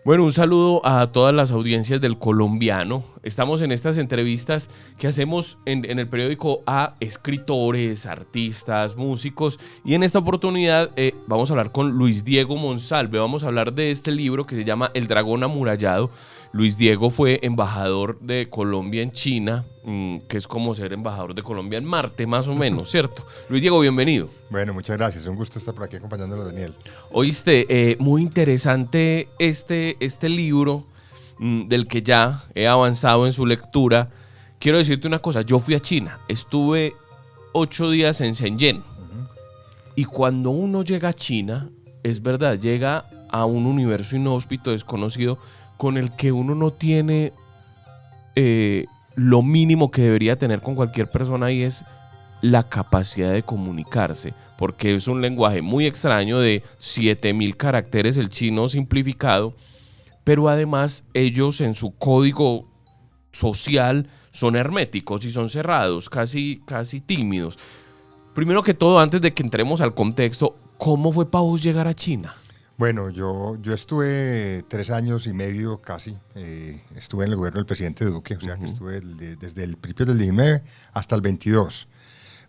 Bueno, un saludo a todas las audiencias del Colombiano. Estamos en estas entrevistas que hacemos en el periódico a escritores, artistas, músicos. Y en esta oportunidad vamos a hablar con Luis Diego Monsalve. Vamos a hablar de este libro que se llama El Dragón Amurallado. Luis Diego fue embajador de Colombia en China, que es como ser embajador de Colombia en Marte, más o menos, ¿cierto? Luis Diego, bienvenido. Bueno, muchas gracias. Un gusto estar por aquí acompañándolo, Daniel. Oíste, muy interesante este libro del que ya he avanzado en su lectura. Quiero decirte una cosa, yo fui a China, estuve 8 días en Shenzhen. Y cuando uno llega a China, es verdad, llega a un universo inhóspito, desconocido, con el que uno no tiene lo mínimo que debería tener con cualquier persona, y es la capacidad de comunicarse, porque es un lenguaje muy extraño de 7000 caracteres, el chino simplificado, pero además ellos en su código social son herméticos y son cerrados, casi tímidos. Primero que todo, antes de que entremos al contexto, ¿cómo fue para vos llegar a China? Bueno, yo estuve 3 años y medio casi, estuve en el gobierno del presidente Duque, o sea que estuve desde el principio del 19 hasta el 22.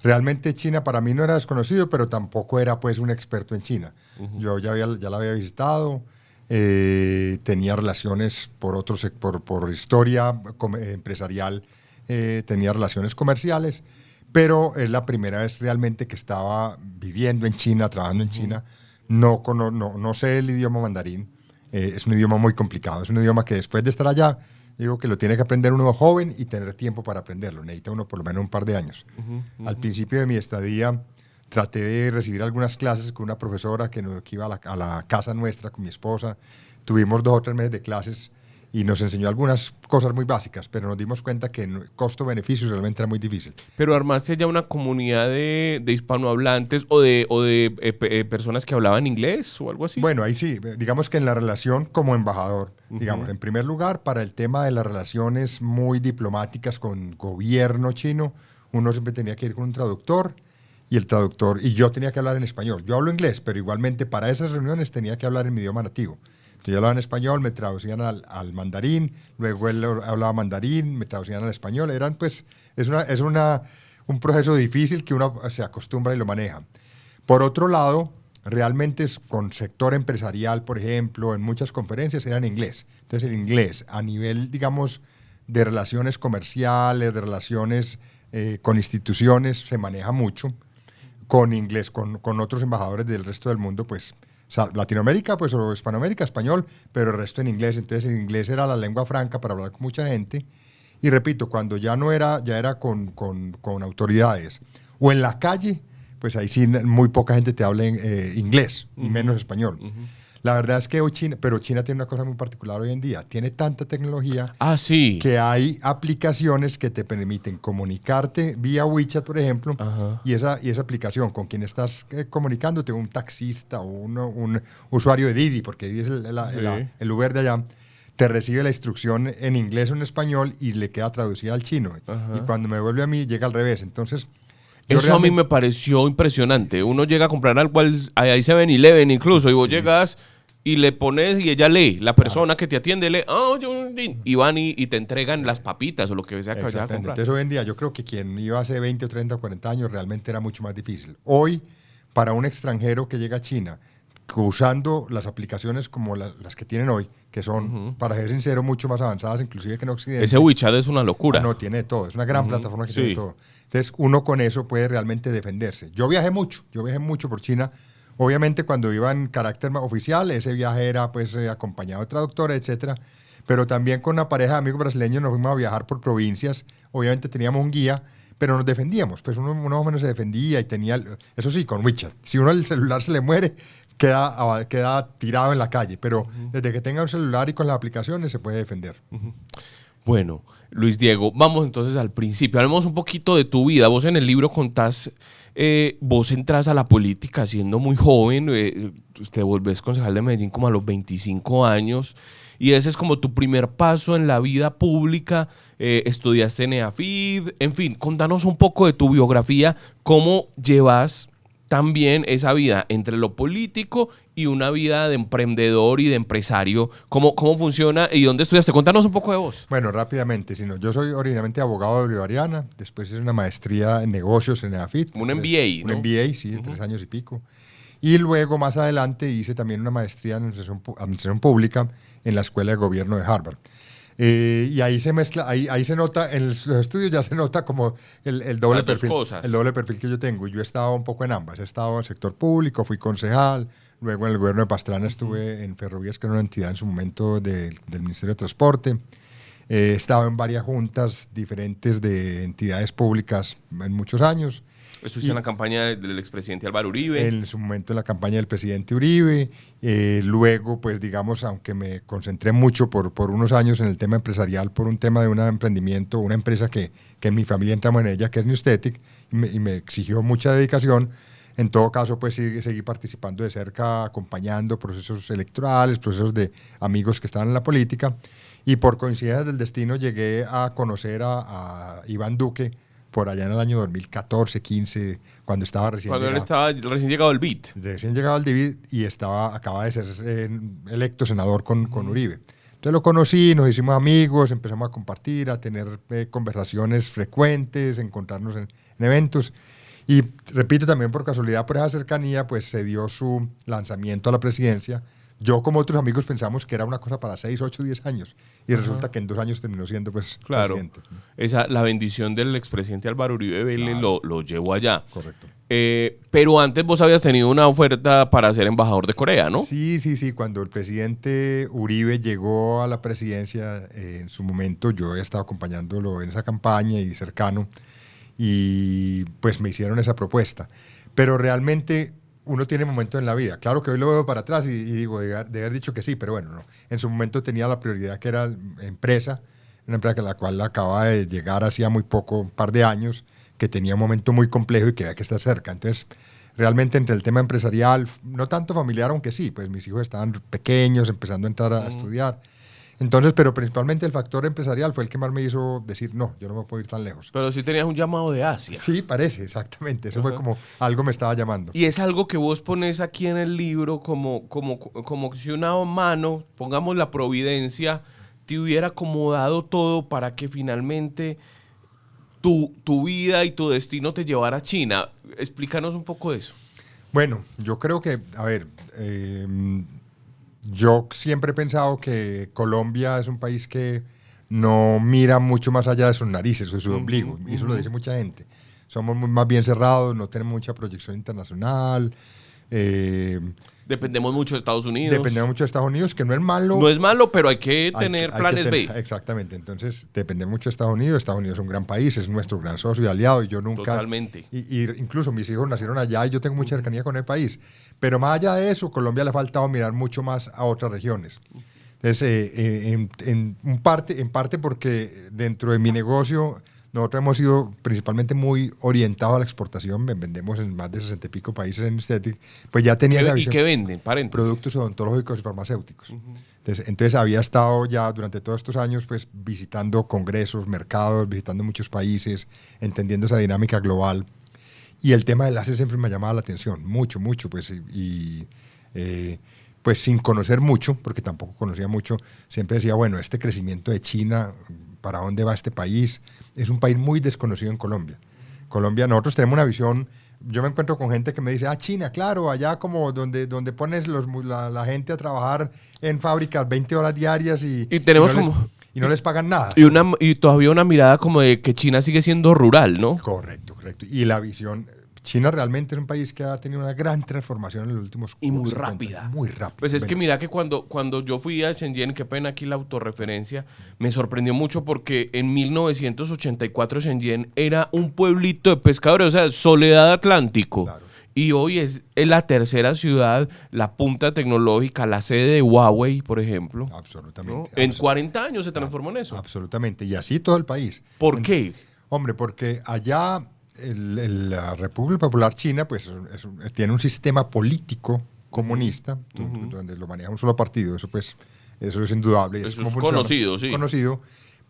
Realmente China para mí no era desconocido, pero tampoco era pues un experto en China. Yo ya la había visitado, tenía relaciones por historia empresarial, tenía relaciones comerciales, pero es la primera vez realmente que estaba viviendo en China, trabajando en China. No sé el idioma mandarín, es un idioma muy complicado, es un idioma que después de estar allá, digo que lo tiene que aprender uno joven y tener tiempo para aprenderlo, necesita uno por lo menos un par de años. Al principio de mi estadía traté de recibir algunas clases con una profesora que iba a la casa nuestra con mi esposa, tuvimos 2 o 3 meses de clases y nos enseñó algunas cosas muy básicas, pero nos dimos cuenta que el costo-beneficio realmente era muy difícil. ¿Pero armaste ya una comunidad de hispanohablantes o de personas que hablaban inglés o algo así? Bueno, ahí sí, digamos que en la relación como embajador, digamos, en primer lugar, para el tema de las relaciones muy diplomáticas con gobierno chino, uno siempre tenía que ir con un traductor y yo tenía que hablar en español. Yo hablo inglés, pero igualmente para esas reuniones tenía que hablar en mi idioma nativo. Yo hablaba en español, me traducían al mandarín, luego él hablaba mandarín, me traducían al español. Es un proceso difícil que uno se acostumbra y lo maneja. Por otro lado, realmente con sector empresarial, por ejemplo, en muchas conferencias era en inglés. Entonces el inglés a nivel, digamos, de relaciones comerciales, de relaciones con instituciones, se maneja mucho. Con inglés, con otros embajadores del resto del mundo, pues Latinoamérica, pues, o Hispanoamérica, español, pero el resto en inglés. Entonces el inglés era la lengua franca para hablar con mucha gente. Y repito, cuando ya era con autoridades o en la calle, pues ahí sí muy poca gente te habla inglés, y menos español. La verdad es que hoy China tiene una cosa muy particular hoy en día. Tiene tanta tecnología que hay aplicaciones que te permiten comunicarte vía WeChat, por ejemplo, y esa aplicación con quien estás comunicándote, un taxista o un usuario de Didi, porque Didi es el Uber de allá, te recibe la instrucción en inglés o en español y le queda traducida al chino. Y cuando me vuelve a mí, llega al revés. Entonces, eso a mí me pareció impresionante. Sí. Uno llega a comprar algo ahí 7-Eleven incluso, y vos llegas y le pones y ella lee, la persona que te atiende lee, y van y te entregan las papitas o lo que sea que vayas a comprar. Entonces hoy en día yo creo que quien iba hace 20 o 30 o 40 años realmente era mucho más difícil. Hoy, para un extranjero que llega a China, usando las aplicaciones como las que tienen hoy, que son, para ser sincero, mucho más avanzadas inclusive que en Occidente. Ese WeChat es una locura. No, tiene de todo. Es una gran plataforma que tiene todo. Entonces, uno con eso puede realmente defenderse. Yo viajé mucho por China. Obviamente, cuando iba en carácter oficial, ese viaje era pues acompañado de traductores, etcétera. Pero también con una pareja de amigos brasileños nos fuimos a viajar por provincias. Obviamente teníamos un guía, pero nos defendíamos. Pues uno más o menos se defendía y tenía, eso sí, con WeChat. Si uno el celular se le muere, queda tirado en la calle, pero desde que tenga un celular y con las aplicaciones se puede defender. Bueno, Luis Diego, vamos entonces al principio. Hablemos un poquito de tu vida. Vos en el libro contás, vos entras a la política siendo muy joven, te volvés concejal de Medellín como a los 25 años, y ese es como tu primer paso en la vida pública. Estudiaste en EAFID, en fin, contanos un poco de tu biografía, cómo llevas también esa vida entre lo político y una vida de emprendedor y de empresario. ¿Cómo funciona y dónde estudiaste? Cuéntanos un poco de vos. Bueno, rápidamente, yo soy originalmente abogado de Bolivariana, después hice una maestría en negocios en EAFIT. Un MBA, ¿no? Un MBA, sí, de 3 años y pico. Y luego, más adelante, hice también una maestría en administración pública en la Escuela de Gobierno de Harvard. Y ahí se mezcla, ahí se nota, en los estudios ya se nota como el doble perfil. Cosas. El doble perfil que yo tengo. Yo he estado un poco en ambas. He estado en el sector público, fui concejal, luego en el gobierno de Pastrana estuve en Ferrovías, que era una entidad en su momento del Ministerio de Transporte. He estado en varias juntas diferentes de entidades públicas en muchos años. Estuviste en la campaña del expresidente Álvaro Uribe. En su momento en la campaña del presidente Uribe. Luego, pues digamos, aunque me concentré mucho por unos años en el tema empresarial, por un tema de un emprendimiento, una empresa que en mi familia entramos en ella, que es Newstetic, y me exigió mucha dedicación. En todo caso, pues seguí participando de cerca, acompañando procesos electorales, procesos de amigos que estaban en la política. Y por coincidencia del destino llegué a conocer a Iván Duque, por allá en el año 2014, 15, cuando estaba recién Cuando llegado. él estaba recién llegado al BID. Recién llegado al BID y acaba de ser electo senador con Uribe. Entonces lo conocí, nos hicimos amigos, empezamos a compartir, a tener conversaciones frecuentes, encontrarnos en eventos. Y repito, también por casualidad, por esa cercanía, pues se dio su lanzamiento a la presidencia. Yo, como otros amigos, pensamos que era una cosa para 6, 8, 10 años. Y resulta que en 2 años terminó siendo presidente. La bendición del expresidente Álvaro Uribe Vélez lo llevó allá. Correcto. Pero antes vos habías tenido una oferta para ser embajador de Corea, ¿no? Sí. Cuando el presidente Uribe llegó a la presidencia, en su momento yo he estado acompañándolo en esa campaña y cercano. Y pues me hicieron esa propuesta. Pero realmente uno tiene momentos en la vida. Claro que hoy lo veo para atrás y digo, de haber dicho que sí, pero bueno, no. En su momento tenía la prioridad que era empresa, una empresa que la cual acababa de llegar hacía muy poco, un par de años, que tenía un momento muy complejo y que había que estar cerca. Entonces, realmente entre el tema empresarial, no tanto familiar, aunque sí, pues mis hijos estaban pequeños, empezando a entrar a estudiar. Entonces, pero principalmente el factor empresarial fue el que más me hizo decir, no, yo no me puedo ir tan lejos. Pero sí tenías un llamado de Asia. Sí, parece, exactamente. Eso fue como algo me estaba llamando. Y es algo que vos pones aquí en el libro como si una mano, pongamos la providencia, te hubiera acomodado todo para que finalmente tu vida y tu destino te llevara a China. Explícanos un poco de eso. Bueno, yo creo que, a ver, yo siempre he pensado que Colombia es un país que no mira mucho más allá de sus narices, de su ombligo, y eso lo dice mucha gente. Somos más bien cerrados, no tenemos mucha proyección internacional. Dependemos mucho de Estados Unidos. Dependemos mucho de Estados Unidos, que no es malo. No es malo, pero hay que tener planes B. Exactamente. Entonces, dependemos mucho de Estados Unidos. Estados Unidos es un gran país, es nuestro gran socio y aliado. Y yo nunca. Totalmente. Y incluso mis hijos nacieron allá y yo tengo mucha cercanía con el país. Pero más allá de eso, Colombia le ha faltado mirar mucho más a otras regiones. Entonces, en parte porque dentro de mi negocio nosotros hemos sido principalmente muy orientados a la exportación. Vendemos en más de 60 y pico países en Newstetic. Pues ya tenía esa visión. ¿Y qué venden? Paréntesis. Productos odontológicos y farmacéuticos. Entonces había estado ya durante todos estos años pues visitando congresos, mercados, visitando muchos países, entendiendo esa dinámica global. Y el tema del Asia siempre me llamaba la atención, mucho, pues, pues sin conocer mucho, porque tampoco conocía mucho, siempre decía, bueno, este crecimiento de China, ¿para dónde va este país? Es un país muy desconocido en Colombia. Colombia, nosotros tenemos una visión, yo me encuentro con gente que me dice, China, claro, allá como donde pones la gente a trabajar en fábricas 20 horas diarias y tenemos no les pagan nada. Y todavía una mirada como de que China sigue siendo rural, ¿no? Correcto. Y la visión... China realmente es un país que ha tenido una gran transformación en los últimos 50 y muy rápida. Muy rápida. Pues es que mira que cuando yo fui a Shenzhen, qué pena aquí la autorreferencia, me sorprendió mucho porque en 1984 Shenzhen era un pueblito de pescadores, o sea, Soledad Atlántico. Claro. Y hoy es la tercera ciudad, la punta tecnológica, la sede de Huawei, por ejemplo. Absolutamente. ¿No? En 40 años se transformó en eso. Absolutamente. Y así todo el país. ¿Por qué? Hombre, porque allá... la República Popular China pues tiene un sistema político comunista donde lo maneja un solo partido, eso es indudable. Eso es conocido, sí. Conocido,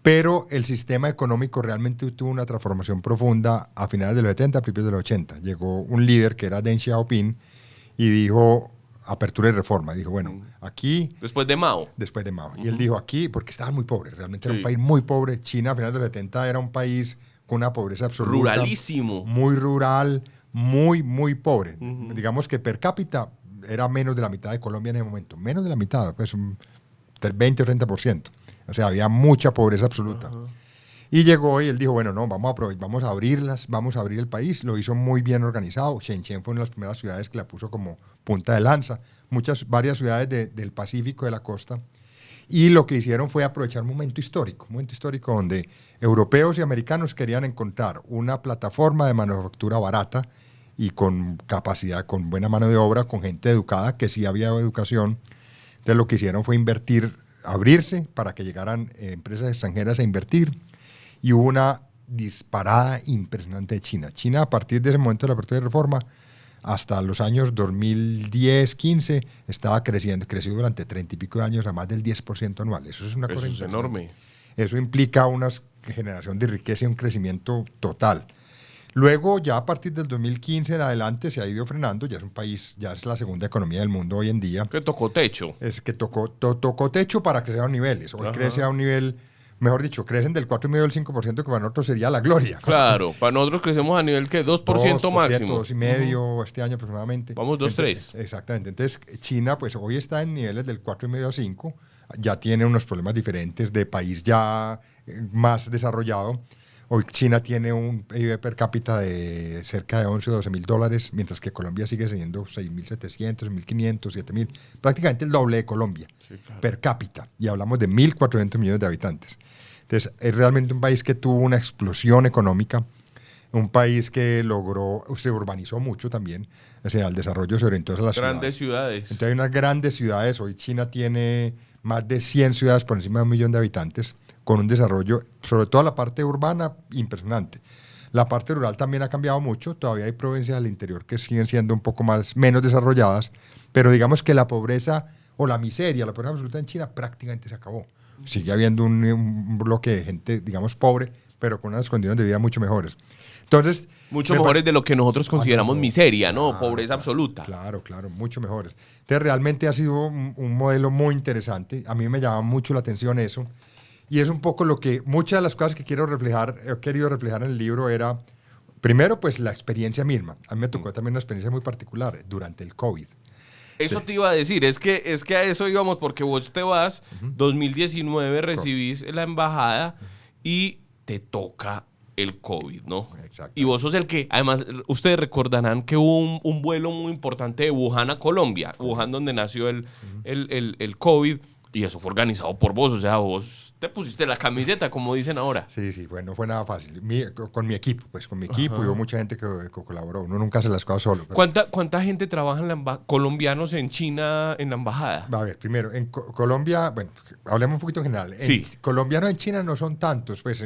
pero el sistema económico realmente tuvo una transformación profunda a finales de los 70, a principios de los 80. Llegó un líder que era Deng Xiaoping y dijo apertura y reforma. Dijo, bueno, aquí... Después de Mao. Después de Mao. Y él dijo aquí, porque estaban muy pobres, realmente era Sí. un país muy pobre. China a finales de los 70 era un país con una pobreza absoluta. Ruralísimo. Muy rural, muy, muy pobre. Digamos que per cápita era menos de la mitad de Colombia en ese momento. Menos de la mitad, pues un 20 o 30%. O sea, había mucha pobreza absoluta. Y llegó y él dijo, bueno, no, vamos a abrirlas, vamos a abrir el país. Lo hizo muy bien organizado. Shenzhen fue una de las primeras ciudades que la puso como punta de lanza. Varias ciudades del Pacífico, de la costa. Y lo que hicieron fue aprovechar un momento histórico donde europeos y americanos querían encontrar una plataforma de manufactura barata y con capacidad, con buena mano de obra, con gente educada, que sí había educación. Entonces lo que hicieron fue abrirse para que llegaran empresas extranjeras a invertir. Y hubo una disparada impresionante de China. China, a partir de ese momento de la apertura de reforma, hasta los años 2010, 15, estaba creciendo. Creció durante 30 y pico de años a más del 10% anual. Eso es una cosa enorme. Eso implica una generación de riqueza y un crecimiento total. Luego, ya a partir del 2015 en adelante, se ha ido frenando. Ya es un país, ya es la segunda economía del mundo hoy en día. Que tocó techo. Es que tocó techo para crecer a niveles. Hoy crece a un nivel... Mejor dicho, crecen del 4,5 al 5%, que para nosotros sería la gloria. Claro, para nosotros crecemos a nivel que 2% máximo. 2,5% este año aproximadamente. Vamos 2,3%. Exactamente. Entonces, China, pues hoy está en niveles del 4,5 a 5. Ya tiene unos problemas diferentes de país ya más desarrollado. Hoy China tiene un PIB per cápita de cerca de 11 o 12 mil dólares, mientras que Colombia sigue siendo 6.700, 1.500, 7.000, prácticamente el doble de Colombia, sí, claro, per cápita. Y hablamos de 1.400 millones de habitantes. Entonces, es realmente un país que tuvo una explosión económica, un país que se urbanizó mucho también, o sea, el desarrollo se orientó hacia las grandes ciudades. Entonces, hay unas grandes ciudades. Hoy China tiene más de 100 ciudades por encima de 1 millón de habitantes, con un desarrollo, sobre todo la parte urbana, impresionante. La parte rural también ha cambiado mucho. Todavía hay provincias del interior que siguen siendo un poco menos desarrolladas, pero digamos que la pobreza o la miseria, la pobreza absoluta en China prácticamente se acabó. Sigue habiendo un bloque de gente, digamos, pobre, pero con unas condiciones de vida mucho mejores. Entonces, mucho mejores de lo que nosotros consideramos miseria, ¿no? Claro, pobreza absoluta. Claro, mucho mejores. Entonces, realmente ha sido un modelo muy interesante. A mí me llama mucho la atención eso. Y es un poco lo que, muchas de las cosas que he querido reflejar en el libro era, primero, pues la experiencia misma. A mí me tocó también una experiencia muy particular durante el COVID. Eso sí te iba a decir, es que a eso íbamos, porque vos te vas, 2019 recibís la embajada y te toca el COVID, ¿no? Exacto. Y vos sos el que, además, ustedes recordarán que hubo un vuelo muy importante de Wuhan a Colombia, Wuhan donde nació el COVID, y eso fue organizado por vos, o sea, vos te pusiste la camiseta, como dicen ahora. Sí, bueno, no fue nada fácil. Con mi equipo, y hubo mucha gente que colaboró. Uno nunca hace las cosas solo. Pero... ¿Cuánta gente trabaja colombianos en China en la embajada? A ver, primero, en Colombia, bueno, hablemos un poquito en general. Sí. Colombianos en China no son tantos, pues,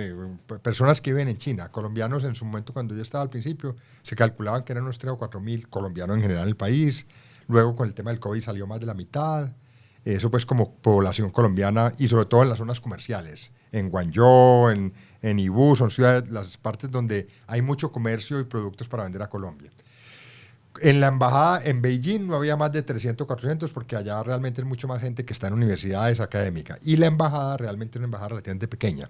personas que viven en China. Colombianos en su momento, cuando yo estaba al principio, se calculaban que eran unos 3 o 4 mil colombianos en general en el país. Luego, con el tema del COVID, salió más de la mitad. Eso pues como población colombiana y sobre todo en las zonas comerciales, en Guangzhou, en Ibú, son ciudades, las partes donde hay mucho comercio y productos para vender a Colombia. En la embajada en Beijing no había más de 300, 400 porque allá realmente es mucho más gente que está en universidades académicas. Y la embajada realmente es una embajada relativamente pequeña.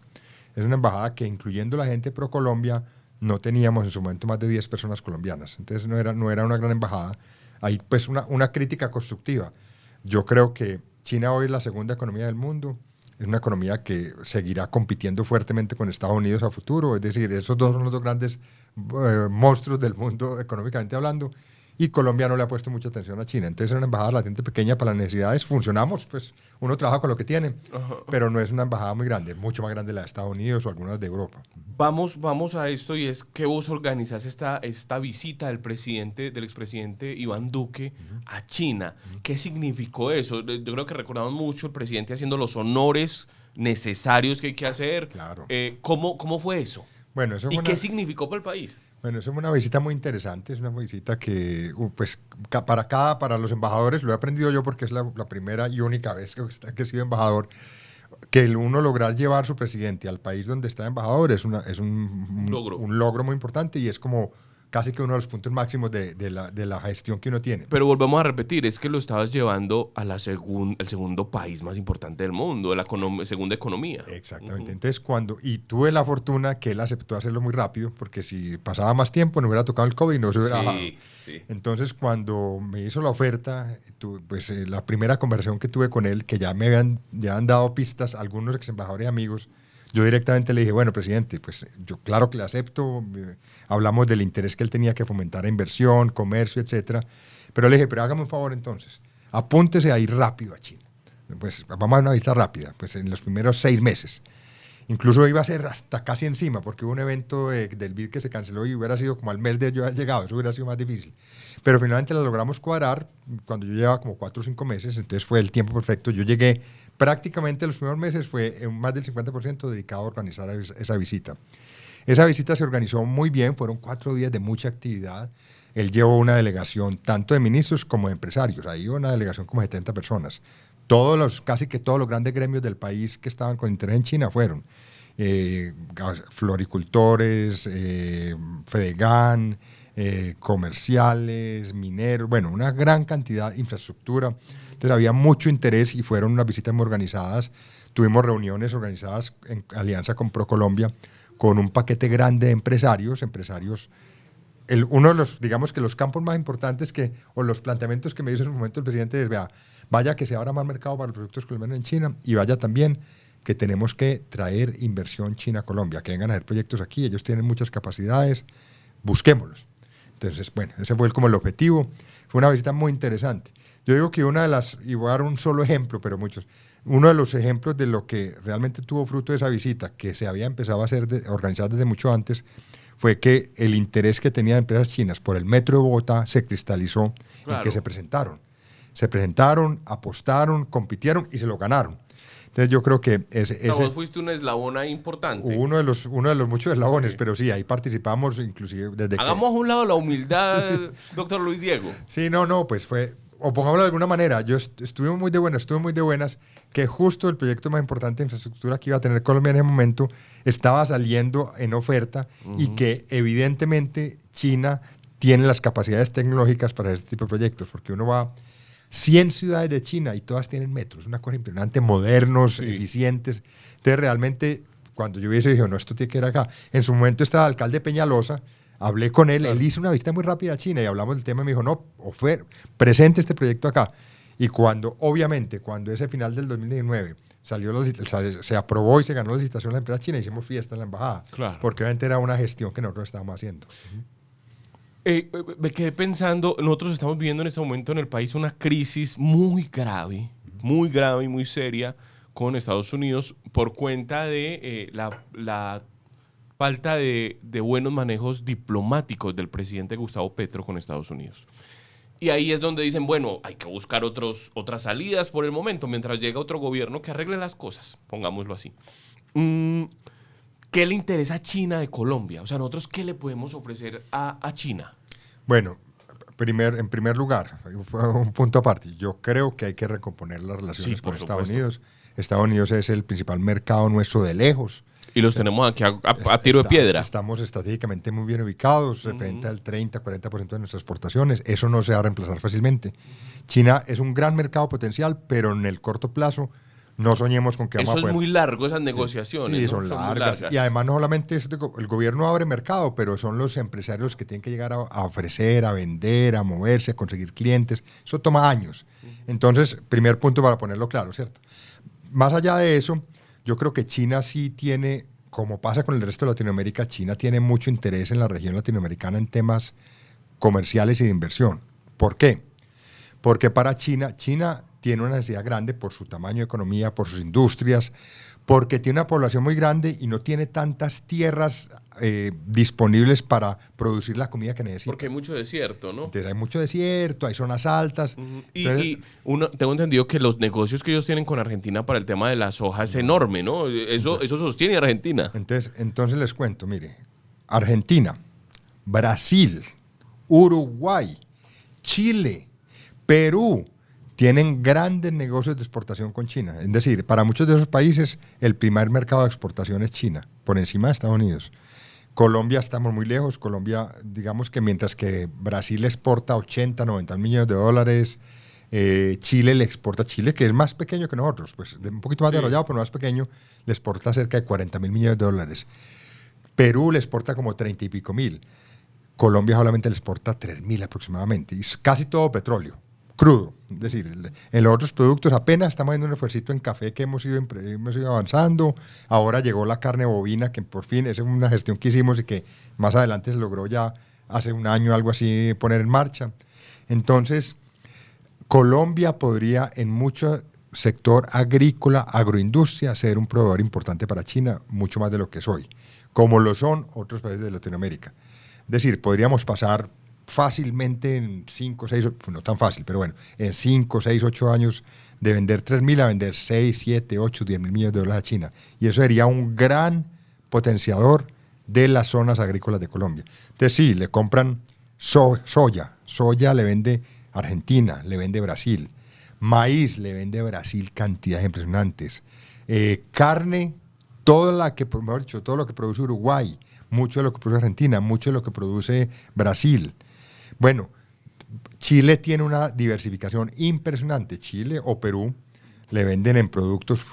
Es una embajada que, incluyendo la gente pro Colombia, no teníamos en su momento más de 10 personas colombianas. Entonces no era una gran embajada. Hay pues una crítica constructiva. Yo creo que China hoy es la segunda economía del mundo. Es una economía que seguirá compitiendo fuertemente con Estados Unidos a futuro. Es decir, esos dos son los dos grandes monstruos del mundo económicamente hablando. Y Colombia no le ha puesto mucha atención a China. Entonces es una embajada relativamente pequeña para las necesidades. Funcionamos, pues uno trabaja con lo que tiene, pero no es una embajada muy grande. Es mucho más grande la de Estados Unidos o algunas de Europa. Vamos a esto, y es que vos organizás esta visita del expresidente Iván Duque a China. ¿Qué significó eso? Yo creo que recordamos mucho el presidente haciendo los honores necesarios que hay que hacer. Claro. ¿Cómo fue eso? Bueno, eso ¿Y qué significó para el país? Bueno, es una visita muy interesante, es una visita que, pues, para los embajadores, lo he aprendido yo porque es la primera y única vez que he sido embajador. que el uno lograr llevar su presidente al país donde está embajador es Logro. un logro muy importante y es como casi que uno de los puntos máximos de la gestión que uno tiene. Pero volvemos a repetir, es que lo estabas llevando a el segundo país más importante del mundo, de la segunda economía. Exactamente. Entonces, y tuve la fortuna que él aceptó hacerlo muy rápido, porque si pasaba más tiempo, no hubiera tocado el COVID y no se hubiera bajado. Sí. Entonces, cuando me hizo la oferta, la primera conversación que tuve con él, que ya han dado pistas algunos ex embajadores y amigos, yo directamente le dije, bueno, presidente, pues yo claro que le acepto, hablamos del interés que él tenía que fomentar inversión, comercio, etcétera, pero le dije, pero hágame un favor entonces, apúntese a ir rápido a China. Pues vamos a dar una visita rápida, pues en los primeros 6 meses. Incluso iba a ser hasta casi encima, porque hubo un evento del BID que se canceló y hubiera sido como al mes de yo haber llegado, eso hubiera sido más difícil. Pero finalmente la logramos cuadrar cuando yo llevaba como 4 o 5 meses, entonces fue el tiempo perfecto. Yo llegué prácticamente los primeros meses, fue más del 50% dedicado a organizar esa visita. Esa visita se organizó muy bien, fueron 4 días de mucha actividad. Él llevó una delegación tanto de ministros como de empresarios, ahí hubo una delegación como de 70 personas. Casi que todos los grandes gremios del país que estaban con interés en China fueron floricultores, Fedegan, comerciales, mineros, bueno, una gran cantidad de infraestructura. Entonces había mucho interés y fueron unas visitas muy organizadas. Tuvimos reuniones organizadas en alianza con ProColombia con un paquete grande de empresarios. Uno de los, digamos que los campos más importantes o los planteamientos que me hizo en el momento el presidente es, vaya que se abra más mercado para los productos colombianos en China y vaya también que tenemos que traer inversión China a Colombia, que vengan a hacer proyectos aquí, ellos tienen muchas capacidades, busquémoslos. Entonces, bueno, ese fue como el objetivo. Fue una visita muy interesante. Yo digo que y voy a dar un solo ejemplo, pero muchos, uno de los ejemplos de lo que realmente tuvo fruto de esa visita, que se había empezado a organizar desde mucho antes, fue que el interés que tenían empresas chinas por el metro de Bogotá se cristalizó en que se presentaron. Se presentaron, apostaron, compitieron y se lo ganaron. Entonces yo creo que vos fuiste un eslabón ahí importante. Uno de los muchos eslabones, sí. Pero sí, ahí participamos inclusive desde Hagamos a un lado la humildad, doctor Luis Diego. Sí, pues o pongámoslo de alguna manera, estuve muy de buenas, que justo el proyecto más importante de infraestructura que iba a tener Colombia en ese momento estaba saliendo en oferta y que evidentemente China tiene las capacidades tecnológicas para este tipo de proyectos, porque uno va 100 ciudades de China y todas tienen metros, una cosa impresionante, modernos, eficientes. Entonces realmente cuando yo hubiese dicho, no, esto tiene que ir acá, en su momento estaba el alcalde Peñalosa, hablé con él, él hizo una visita muy rápida a China y hablamos del tema y me dijo, no, presente este proyecto acá. Y obviamente, cuando ese final del 2019 se aprobó y se ganó la licitación de la empresa china, hicimos fiesta en la embajada. Claro. Porque obviamente era una gestión que nosotros estábamos haciendo. Me quedé pensando, nosotros estamos viviendo en este momento en el país una crisis muy grave y muy seria con Estados Unidos por cuenta de la falta de buenos manejos diplomáticos del presidente Gustavo Petro con Estados Unidos. Y ahí es donde dicen, bueno, hay que buscar otras salidas por el momento, mientras llega otro gobierno que arregle las cosas, pongámoslo así. ¿Qué le interesa a China de Colombia? O sea, ¿nosotros qué le podemos ofrecer a China? Bueno, en primer lugar, fue un punto aparte. Yo creo que hay que recomponer las relaciones con Estados Unidos. Estados Unidos es el principal mercado nuestro de lejos. Y los tenemos aquí a tiro de piedra. Estamos estratégicamente muy bien ubicados, representa el 30-40% de nuestras exportaciones. Eso no se va a reemplazar fácilmente. China es un gran mercado potencial, pero en el corto plazo no soñemos con que vamos a poder. Eso es muy largo, esas negociaciones. Sí, son largas. Y además no solamente el gobierno abre mercado, pero son los empresarios que tienen que llegar a ofrecer, a vender, a moverse, a conseguir clientes. Eso toma años. Entonces, primer punto para ponerlo claro, ¿cierto? Más allá de eso, yo creo que China sí tiene, como pasa con el resto de Latinoamérica, China tiene mucho interés en la región latinoamericana en temas comerciales y de inversión. ¿Por qué? Porque para China tiene una necesidad grande por su tamaño de economía, por sus industrias, porque tiene una población muy grande y no tiene tantas tierras disponibles para producir la comida que necesita. Porque hay mucho desierto, ¿no? Entonces hay mucho desierto, hay zonas altas. Y tengo entendido que los negocios que ellos tienen con Argentina para el tema de la soja es enorme, ¿no? Eso sostiene Argentina. Entonces les cuento, mire, Argentina, Brasil, Uruguay, Chile, Perú, tienen grandes negocios de exportación con China. Es decir, para muchos de esos países el primer mercado de exportación es China, por encima de Estados Unidos. Colombia estamos muy lejos. Colombia, digamos que mientras que Brasil exporta 80, 90 millones de dólares, Chile le exporta a Chile, que es más pequeño que nosotros, pues un poquito más desarrollado, pero más pequeño, le exporta cerca de 40 mil millones de dólares. Perú le exporta como 30 y pico mil. Colombia solamente le exporta 3.000 aproximadamente. Y es casi todo petróleo, crudo. Es decir, en los otros productos apenas estamos haciendo un esfuerzo en café que hemos ido avanzando. Ahora llegó la carne bovina, que por fin es una gestión que hicimos y que más adelante se logró ya hace un año, algo así, poner en marcha. Entonces, Colombia podría en mucho sector agrícola, agroindustria, ser un proveedor importante para China, mucho más de lo que es hoy, como lo son otros países de Latinoamérica. Es decir, podríamos pasar fácilmente en 5, 6, no tan fácil, pero bueno, en 5, 6, 8 años de vender 3.000 a vender 6, 7, 8, 10 mil millones de dólares a China. Y eso sería un gran potenciador de las zonas agrícolas de Colombia. Entonces sí, le compran soya le vende Argentina, le vende Brasil, maíz le vende Brasil cantidades impresionantes, carne, mejor dicho, todo lo que produce Uruguay, mucho de lo que produce Argentina, mucho de lo que produce Brasil. Bueno, Chile tiene una diversificación impresionante. Chile o Perú le venden en productos,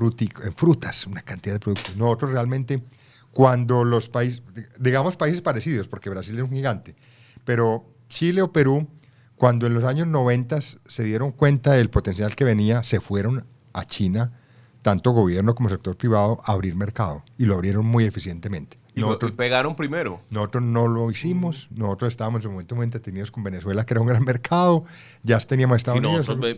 en frutas, una cantidad de productos. Nosotros realmente, cuando los países, digamos países parecidos, porque Brasil es un gigante, pero Chile o Perú, cuando en los años 90 se dieron cuenta del potencial que venía, se fueron a China, tanto gobierno como sector privado, a abrir mercado, y lo abrieron muy eficientemente. Y pegaron primero. Nosotros no lo hicimos. Nosotros estábamos en su momento muy entretenidos con Venezuela, que era un gran mercado. Ya teníamos Estados Unidos. Nosotros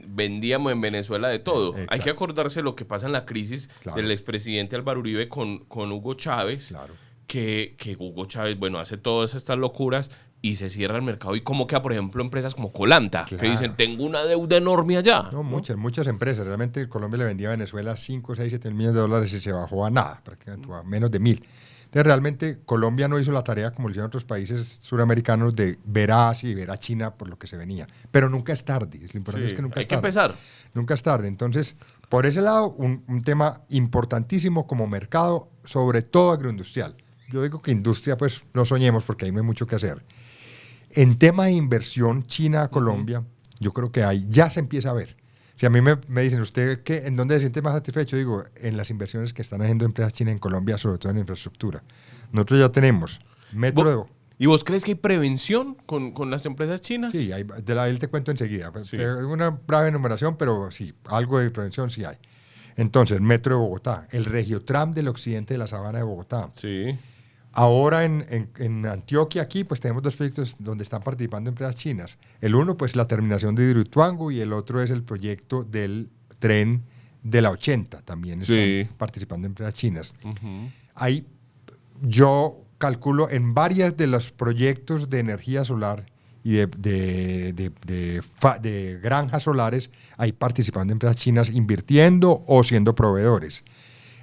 vendíamos en Venezuela de todo. Exacto. Hay que acordarse lo que pasa en la crisis del expresidente Álvaro Uribe con Hugo Chávez. Claro. Que Hugo Chávez, bueno, hace todas estas locuras y se cierra el mercado. ¿Y cómo queda, por ejemplo, empresas como Colanta? Claro. Que dicen, tengo una deuda enorme allá. No, muchas empresas. Realmente Colombia le vendía a Venezuela 5, 6, 7 millones de dólares y se bajó a nada, prácticamente a menos de 1.000. Entonces, realmente Colombia no hizo la tarea como lo hicieron otros países suramericanos de ver a Asia y ver a China por lo que se venía. Pero nunca es tarde. Lo importante es que nunca es tarde. Hay que empezar. Nunca es tarde. Entonces, por ese lado, un tema importantísimo como mercado, sobre todo agroindustrial. Yo digo que industria, pues no soñemos porque ahí no hay mucho que hacer. En tema de inversión China-Colombia, yo creo que ahí ya se empieza a ver. Si a mí me dicen, ¿usted en dónde se siente más satisfecho? Digo, en las inversiones que están haciendo empresas chinas en Colombia, sobre todo en infraestructura. Nosotros ya tenemos metro. ¿Y vos crees que hay prevención con las empresas chinas? Sí, él te cuento enseguida. Sí. Una breve enumeración, pero sí, algo de prevención sí hay. Entonces, Metro de Bogotá, el Regiotram del occidente de la Sabana de Bogotá. Sí. Ahora en Antioquia, aquí, pues tenemos dos proyectos donde están participando empresas chinas. El uno, pues la terminación de Hidroituango, y el otro es el proyecto del tren de la 80. También están participando empresas chinas. Ahí yo calculo en varias de los proyectos de energía solar y de granjas solares, hay participando empresas chinas invirtiendo o siendo proveedores.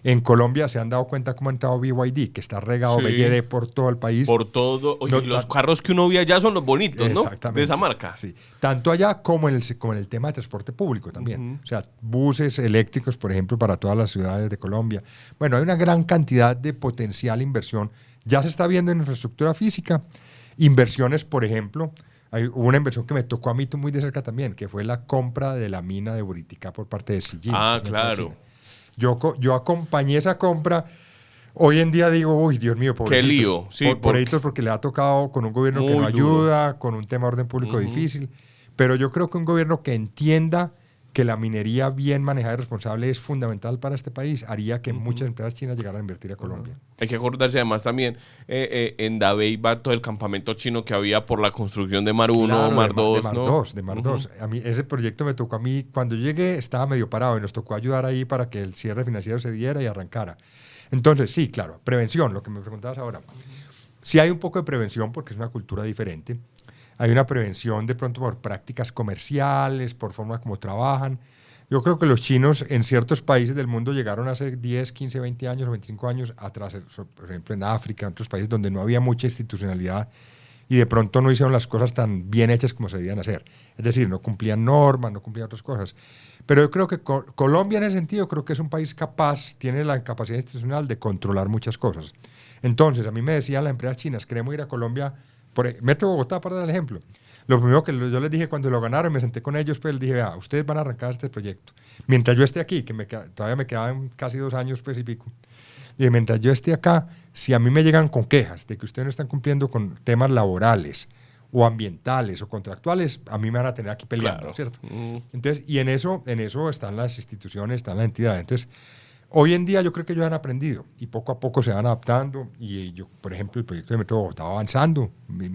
En Colombia se han dado cuenta cómo ha entrado BYD, que está regado BYD por todo el país. Por todo. Oye, los carros que uno ve allá son los bonitos, ¿no? Exactamente. De esa marca. Sí. Tanto allá como en el tema de transporte público también. O sea, buses eléctricos, por ejemplo, para todas las ciudades de Colombia. Bueno, hay una gran cantidad de potencial inversión. Ya se está viendo en infraestructura física. Inversiones, por ejemplo, hubo una inversión que me tocó a mí muy de cerca también, que fue la compra de la mina de Buriticá por parte de Sijin. Ah, claro. Yo acompañé esa compra. Hoy en día digo, uy, Dios mío, pobrecitos. Qué lío. Sí, pobrecitos porque le ha tocado con un gobierno que no ayuda, con un tema de orden público difícil. Pero yo creo que un gobierno que entienda que la minería bien manejada y responsable es fundamental para este país, haría que muchas empresas chinas llegaran a invertir a Colombia. Hay que acordarse además también, en Dabey va todo el campamento chino que había por la construcción de Mar 1, claro, Mar 2. De Mar 2. A mí ese proyecto me tocó a mí, cuando llegué estaba medio parado y nos tocó ayudar ahí para que el cierre financiero se diera y arrancara. Entonces, sí, claro, prevención, lo que me preguntabas ahora. Sí hay un poco de prevención porque es una cultura diferente. Hay una prevención de pronto por prácticas comerciales, por forma como trabajan. Yo creo que los chinos en ciertos países del mundo llegaron hace 10, 15, 20 años o 25 años atrás, por ejemplo en África, en otros países donde no había mucha institucionalidad, y de pronto no hicieron las cosas tan bien hechas como se debían hacer. Es decir, no cumplían normas, no cumplían otras cosas. Pero yo creo que Colombia en ese sentido creo que es un país capaz, tiene la capacidad institucional de controlar muchas cosas. Entonces, a mí me decían las empresas chinas, queremos ir a Colombia, Metro Bogotá, para dar el ejemplo. Lo primero que yo les dije cuando lo ganaron, me senté con ellos, pues les dije, vea, ustedes van a arrancar este proyecto. Mientras yo esté aquí, que todavía me quedaban casi 2 años, pues y pico. Y mientras yo esté acá, si a mí me llegan con quejas de que ustedes no están cumpliendo con temas laborales o ambientales o contractuales, a mí me van a tener aquí peleando, claro. ¿Cierto? Entonces, y en eso están las instituciones, están las entidades. Entonces, hoy en día yo creo que ellos han aprendido y poco a poco se van adaptando y yo, por ejemplo, el proyecto de Metro Bogotá va avanzando sí, muy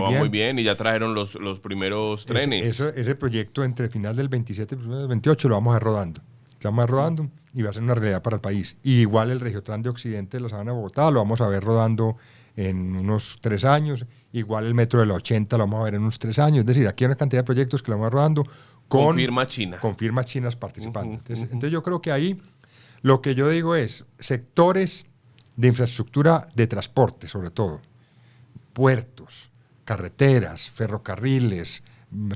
va bien. Muy bien y ya trajeron los primeros trenes. Ese proyecto entre final del 27 y el 28 lo vamos a ir rodando. Estamos rodando y va a ser una realidad para el país. Y igual el Regiotran de Occidente de la Sabana de Bogotá lo vamos a ver rodando en unos 3 años. Igual el Metro de la 80 lo vamos a ver en unos 3 años. Es decir, aquí hay una cantidad de proyectos que lo vamos a ir rodando con firma china. Con firmas chinas participando. Entonces yo creo que ahí lo que yo digo es sectores de infraestructura de transporte, sobre todo, puertos, carreteras, ferrocarriles,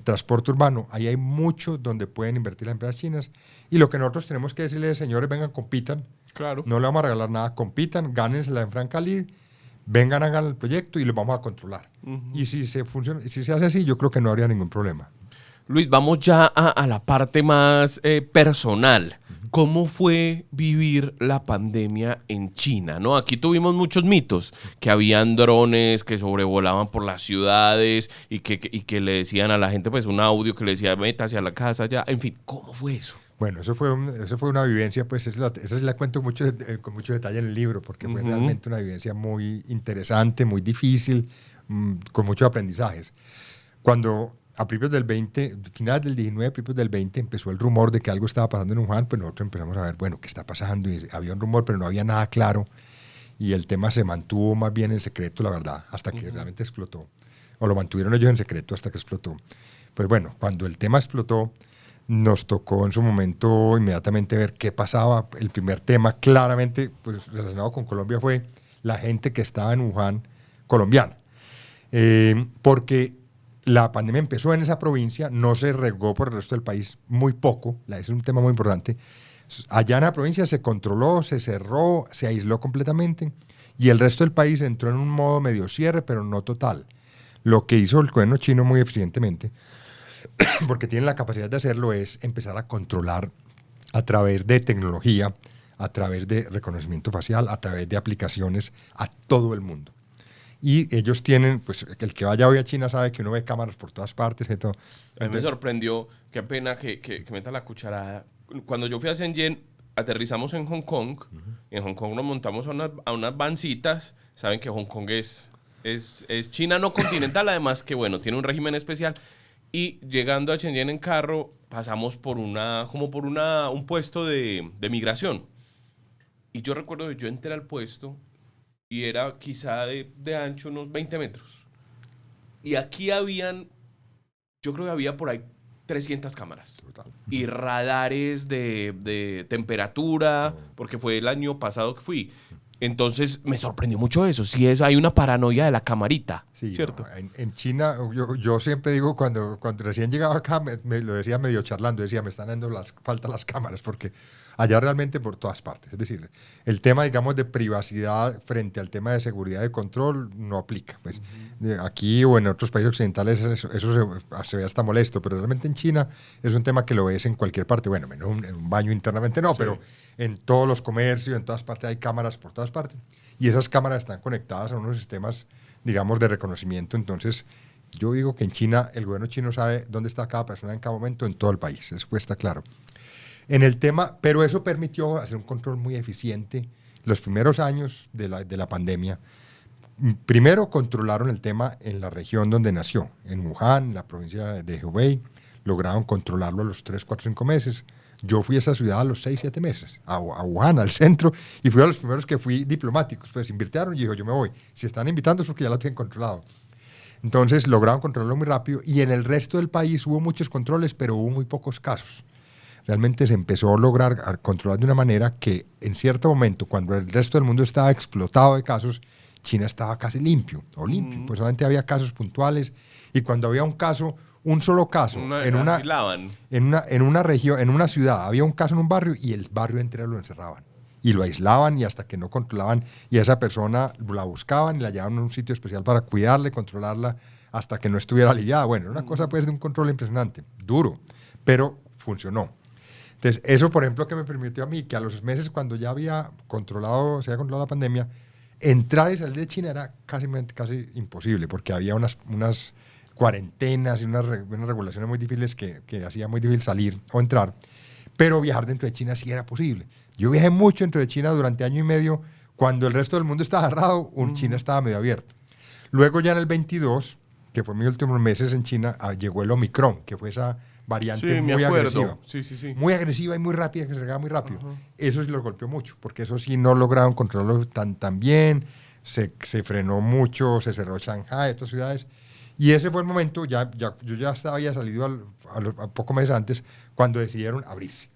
transporte urbano, ahí hay mucho donde pueden invertir las empresas chinas y lo que nosotros tenemos que decirles, señores, vengan, compitan, claro. No le vamos a regalar nada, compitan, gánensela en franca lid, vengan, hagan el proyecto y lo vamos a controlar. Y si se hace así, yo creo que no habría ningún problema. Luis, vamos ya a la parte más personal. ¿Cómo fue vivir la pandemia en China? ¿No? Aquí tuvimos muchos mitos, que habían drones que sobrevolaban por las ciudades y que le decían a la gente pues un audio que le decía métase a la casa ya. En fin, ¿cómo fue eso? Bueno, eso fue una vivencia, pues esa la cuento con mucho detalle en el libro, porque fue realmente una vivencia muy interesante, muy difícil, con muchos aprendizajes. Cuando a principios del 20, finales del 19, principios del 20, empezó el rumor de que algo estaba pasando en Wuhan, pues nosotros empezamos a ver, bueno, ¿qué está pasando? Y había un rumor, pero no había nada claro, y el tema se mantuvo más bien en secreto, la verdad, hasta que realmente explotó. O lo mantuvieron ellos en secreto hasta que explotó. Pues bueno, cuando el tema explotó, nos tocó en su momento inmediatamente ver qué pasaba. El primer tema claramente pues, relacionado con Colombia fue la gente que estaba en Wuhan colombiana. Porque la pandemia empezó en esa provincia, no se regó por el resto del país muy poco, es un tema muy importante. Allá en la provincia se controló, se cerró, se aisló completamente y el resto del país entró en un modo medio cierre, pero no total. Lo que hizo el gobierno chino muy eficientemente, porque tiene la capacidad de hacerlo, es empezar a controlar a través de tecnología, a través de reconocimiento facial, a través de aplicaciones a todo el mundo. Y ellos tienen, pues el que vaya hoy a China sabe que uno ve cámaras por todas partes. Y todo. A mí me sorprendió, qué pena que meta la cucharada. Cuando yo fui a Shenzhen, aterrizamos en Hong Kong. Y en Hong Kong nos montamos a unas vancitas. Saben que Hong Kong es China no continental, además que bueno, tiene un régimen especial. Y llegando a Shenzhen en carro, pasamos por un puesto de migración. Y yo recuerdo que yo entré al puesto y era quizá de ancho unos 20 metros. Y aquí yo creo que había por ahí 300 cámaras. Total. Y radares de temperatura, porque fue el año pasado que fui. Entonces me sorprendió mucho eso. Sí, hay una paranoia de la camarita, sí, ¿cierto? No, en China, yo siempre digo, cuando recién llegaba acá, me lo decía medio charlando, decía, me están dando falta las cámaras, porque allá realmente por todas partes. Es decir, el tema, digamos, de privacidad frente al tema de seguridad y control no aplica. Pues, aquí o en otros países occidentales eso se ve hasta molesto, pero realmente en China es un tema que lo ves en cualquier parte. Bueno, en un baño internamente no, sí, pero en todos los comercios, en todas partes hay cámaras por todas partes. Y esas cámaras están conectadas a unos sistemas, digamos, de reconocimiento. Entonces, yo digo que en China, el gobierno chino sabe dónde está cada persona en cada momento en todo el país. Eso está claro. En el tema, pero eso permitió hacer un control muy eficiente. Los primeros años de la pandemia, primero controlaron el tema en la región donde nació, en Wuhan, la provincia de Hubei. Lograron controlarlo a los 3, 4, 5 meses. Yo fui a esa ciudad a los 6, 7 meses, a Wuhan, al centro, y fui a los primeros que fui diplomáticos. Pues invitaron y dijo, yo me voy. Si están invitando es porque ya lo tienen controlado. Entonces lograron controlarlo muy rápido y en el resto del país hubo muchos controles, pero hubo muy pocos casos. Realmente se empezó a lograr a controlar de una manera que en cierto momento, cuando el resto del mundo estaba explotado de casos, China estaba casi limpio, pues solamente había casos puntuales, y cuando había un caso, un solo caso, en una región, en una ciudad, había un caso en un barrio y el barrio entero lo encerraban. Y lo aislaban y hasta que no controlaban, y a esa persona la buscaban y la llevaban a un sitio especial para cuidarla y controlarla hasta que no estuviera aliviada. Bueno, era una cosa pues de un control impresionante, duro, pero funcionó. Entonces, eso, por ejemplo, que me permitió a mí, que a los meses, cuando ya se había controlado la pandemia, entrar y salir de China era casi imposible, porque había unas cuarentenas y unas regulaciones muy difíciles que hacía muy difícil salir o entrar, pero viajar dentro de China sí era posible. Yo viajé mucho dentro de China durante año y medio, cuando el resto del mundo estaba cerrado, China estaba medio abierto. Luego ya en el 22, que fue mis últimos meses en China, llegó el Omicron, que fue esa variante muy agresiva. Sí. Muy agresiva y muy rápida, que se regaba muy rápido. Eso sí los golpeó mucho, porque eso sí no lograron controlarlo tan bien, se frenó mucho, se cerró Shanghái, otras ciudades. Y ese fue el momento, yo ya había salido a pocos meses antes, cuando decidieron abrirse.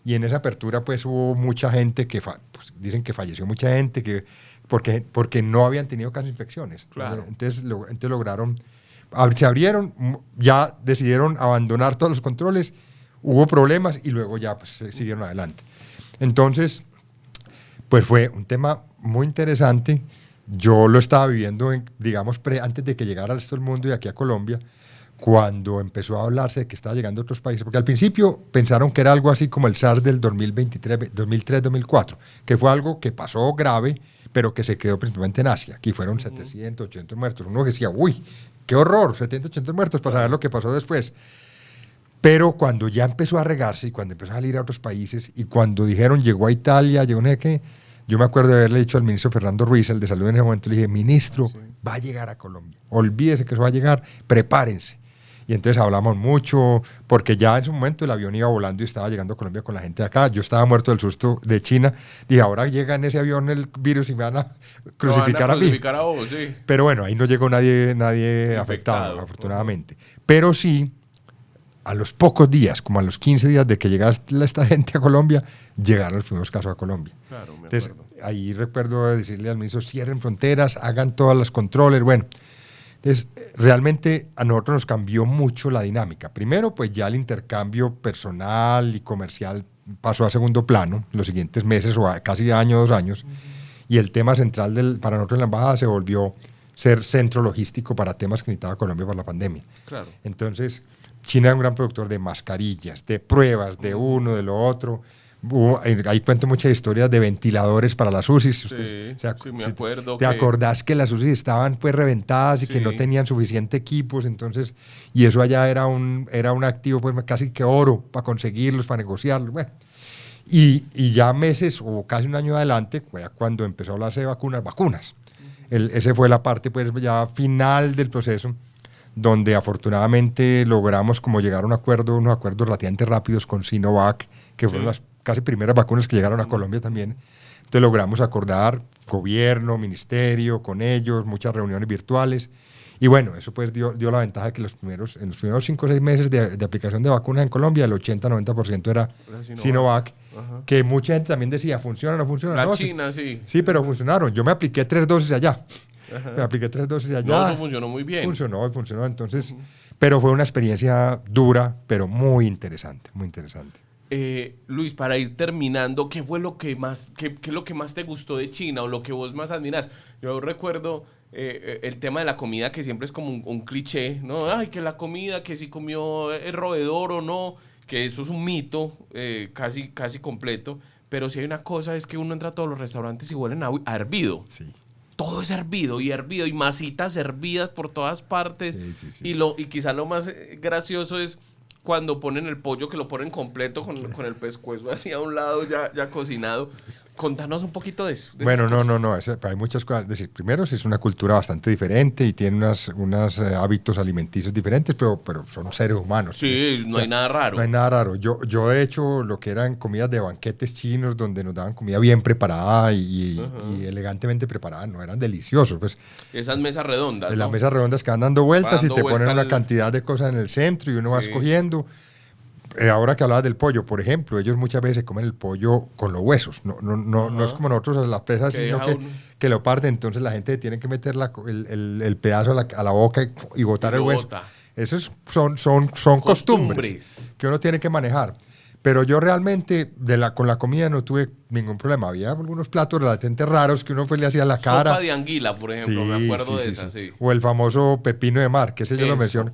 Y en esa apertura pues hubo mucha gente que, pues, dicen que falleció mucha gente, porque no habían tenido casi infecciones. Claro. Entonces lograron, se abrieron, ya decidieron abandonar todos los controles, hubo problemas y luego ya pues, siguieron adelante. Entonces, pues fue un tema muy interesante. Yo lo estaba viviendo, digamos, antes de que llegara al resto del mundo y aquí a Colombia, cuando empezó a hablarse de que estaba llegando a otros países, porque al principio pensaron que era algo así como el SARS del 2003-2004, que fue algo que pasó grave, pero que se quedó principalmente en Asia. Aquí fueron 700, 800 muertos. Uno decía, uy, qué horror, 700, 800 muertos, para saber lo que pasó después. Pero cuando ya empezó a regarse y cuando empezó a salir a otros países y cuando dijeron, llegó a Italia, llegó no sé qué, yo me acuerdo de haberle dicho al ministro Fernando Ruiz, el de Salud en ese momento, le dije, ministro, va a llegar a Colombia, olvídese que eso va a llegar, prepárense. Y entonces hablamos mucho, porque ya en su momento el avión iba volando y estaba llegando a Colombia con la gente de acá. Yo estaba muerto del susto de China. Dije, ahora llega en ese avión el virus y me van a crucificar a mí. A vos, sí. Pero bueno, ahí no llegó nadie afectado, afortunadamente. Pero sí, a los pocos días, como a los 15 días de que llegara esta gente a Colombia, llegaron los primeros casos a Colombia. Claro, me Entonces, acuerdo. ahí recuerdo decirle al ministro, cierren fronteras, hagan todos los controles, bueno. Entonces, realmente a nosotros nos cambió mucho la dinámica. Primero, pues ya el intercambio personal y comercial pasó a segundo plano los siguientes meses o casi año, 2 años. Y el tema central para nosotros en la embajada se volvió ser centro logístico para temas que necesitaba Colombia por la pandemia. Claro. Entonces, China es un gran productor de mascarillas, de pruebas, de uno, de lo otro. Ahí cuento muchas historias de ventiladores para las UCIs. Sí, me acuerdo. ¿Te acordás que las UCIs estaban pues reventadas y que no tenían suficiente equipos? Entonces, y eso allá era un activo pues casi que oro para conseguirlos, para negociarlos. Bueno, y ya meses o casi un año adelante, cuando empezó a hablarse de vacunas. Ese fue la parte pues ya final del proceso, donde afortunadamente logramos como llegar a unos acuerdos relativamente rápidos con Sinovac, que fueron las casi primeras vacunas que llegaron a Colombia también. Entonces logramos acordar gobierno, ministerio, con ellos, muchas reuniones virtuales. Y bueno, eso pues dio la ventaja de que en los primeros 5 o 6 meses de aplicación de vacunas en Colombia, el 80-90% era Sinovac, que mucha gente también decía, ¿funciona o no funciona? La no, China, sí. Sí, pero funcionaron. Yo me apliqué 3 dosis allá. Me apliqué 3 dosis allá. No, eso funcionó muy bien. Funcionó. Entonces, pero fue una experiencia dura, pero muy interesante, muy interesante. Luis, para ir terminando, ¿qué fue lo que más, qué es lo que más te gustó de China o lo que vos más admirás? Yo recuerdo el tema de la comida, que siempre es como un cliché, ¿no? Ay, que la comida, que si comió el roedor o no, que eso es un mito casi completo. Pero si hay una cosa, es que uno entra a todos los restaurantes y huelen a hervido. Sí. Todo es hervido y masitas hervidas por todas partes. Sí. Y quizás lo más gracioso es cuando ponen el pollo, que lo ponen completo con el pescuezo así a un lado ya cocinado. Contanos un poquito de eso. Bueno, no. Hay muchas cosas. Es decir, primero, es una cultura bastante diferente y tiene unos hábitos alimenticios diferentes, pero son seres humanos. Sí, no hay nada raro. No hay nada raro. Yo he hecho lo que eran comidas de banquetes chinos, donde nos daban comida bien preparada y elegantemente preparada. No eran deliciosos. Pues, esas mesas redondas, las mesas redondas que van dando vueltas y te ponen una el... cantidad de cosas en el centro y uno va escogiendo. ahora que hablabas del pollo, por ejemplo, ellos muchas veces se comen el pollo con los huesos. No es como nosotros a las presas, sino que lo parten. Entonces la gente tiene que meter el pedazo a la boca y botar el hueso. Esos son costumbres que uno tiene que manejar. Pero yo realmente con la comida no tuve ningún problema. Había algunos platos relativamente raros que uno pues le hacía la cara. Sopa de anguila, por ejemplo, me acuerdo de esa. Sí. O el famoso pepino de mar, que ese yo lo menciono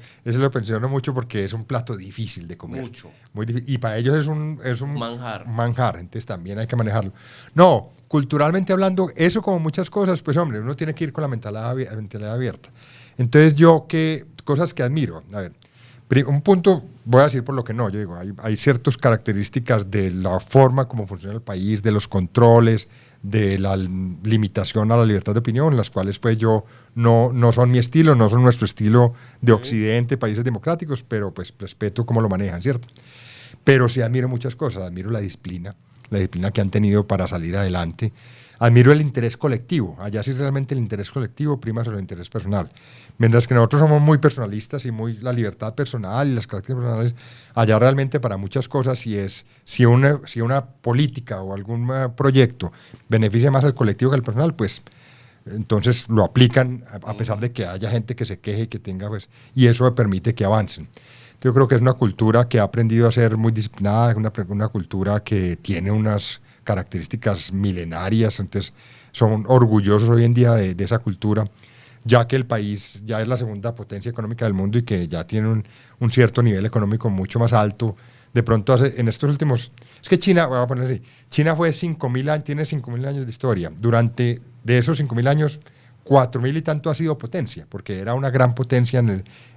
mucho porque es un plato difícil de comer. Mucho. Muy difícil. Y para ellos es un manjar. Entonces también hay que manejarlo. No, culturalmente hablando, eso como muchas cosas, pues hombre, uno tiene que ir con la mentalidad abierta. Entonces cosas que admiro. A ver, un punto, voy a decir por lo que no, yo digo, hay ciertas características de la forma como funciona el país, de los controles, de la limitación a la libertad de opinión, las cuales pues yo no son mi estilo, no son nuestro estilo de Occidente, países democráticos, pero pues respeto cómo lo manejan, ¿cierto? Pero sí admiro muchas cosas, admiro la disciplina que han tenido para salir adelante. Admiro el interés colectivo. Allá sí realmente el interés colectivo prima sobre el interés personal. Mientras que nosotros somos muy personalistas y muy la libertad personal y las características personales, allá realmente para muchas cosas si una política o algún proyecto beneficia más al colectivo que al personal, pues entonces lo aplican a pesar de que haya gente que se queje y que tenga pues, y eso permite que avancen. Yo creo que es una cultura que ha aprendido a ser muy disciplinada, es una cultura que tiene unas características milenarias, entonces son orgullosos hoy en día de esa cultura, ya que el país ya es la segunda potencia económica del mundo y que ya tiene un cierto nivel económico mucho más alto. De pronto en estos últimos... Es que China, voy a poner así, China fue 5.000 años, tiene 5.000 años de historia. De esos 5.000 años, 4.000 y tanto ha sido potencia, porque era una gran potencia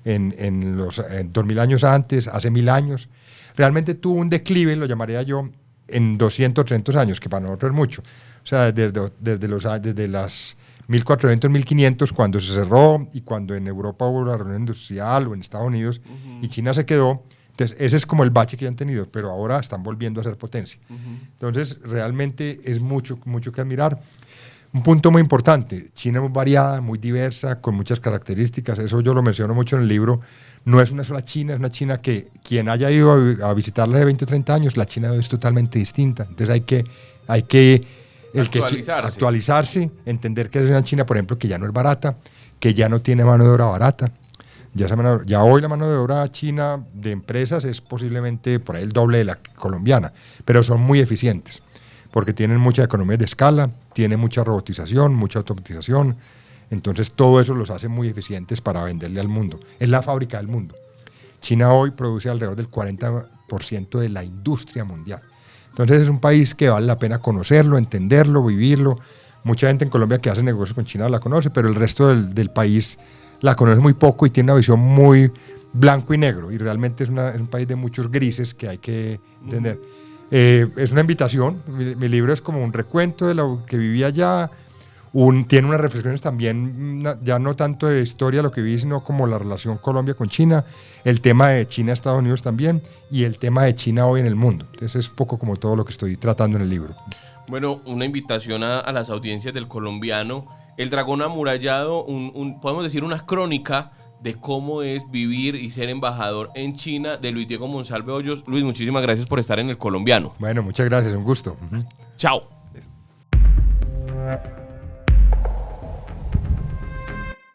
en los 2.000 años antes, hace 1.000 años. Realmente tuvo un declive, lo llamaría yo, en 200, 300 años, que para nosotros es mucho. O sea, desde las 1400, 1500, cuando se cerró y cuando en Europa hubo la reunión industrial o en Estados Unidos y China se quedó. Entonces, ese es como el bache que han tenido, pero ahora están volviendo a ser potencia. Entonces, realmente es mucho que admirar. Un punto muy importante, China es muy variada, muy diversa, con muchas características, eso yo lo menciono mucho en el libro, no es una sola China, es una China que quien haya ido a visitarla de 20 o 30 años, la China es totalmente distinta, entonces hay que actualizarse, entender que es una China, por ejemplo, que ya no es barata, que ya no tiene mano de obra barata, ya hoy la mano de obra china de empresas es posiblemente por ahí el doble de la colombiana, pero son muy eficientes, porque tienen mucha economía de escala, tienen mucha robotización, mucha automatización, entonces todo eso los hace muy eficientes para venderle al mundo. Es la fábrica del mundo. China hoy produce alrededor del 40% de la industria mundial. Entonces es un país que vale la pena conocerlo, entenderlo, vivirlo. Mucha gente en Colombia que hace negocios con China la conoce, pero el resto del país la conoce muy poco y tiene una visión muy blanco y negro, y realmente es un país de muchos grises que hay que entender. Es una invitación, mi libro es como un recuento de lo que viví allá, tiene unas reflexiones también, ya no tanto de historia lo que viví, sino como la relación Colombia con China, el tema de China-Estados Unidos también, y el tema de China hoy en el mundo. Entonces es un poco como todo lo que estoy tratando en el libro. Bueno, una invitación a las audiencias del colombiano, El Dragón Amurallado, podemos decir una crónica de cómo es vivir y ser embajador en China, de Luis Diego Monsalve Hoyos. Luis, muchísimas gracias por estar en El Colombiano. Bueno, muchas gracias, un gusto. Chao.